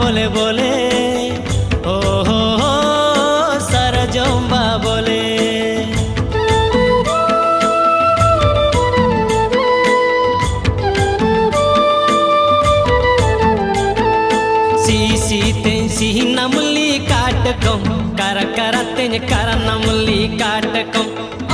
बोले बोले हो सरजम्बा बोले सी तेंसी नमली काटकम कर कर तें कर नमली काटकम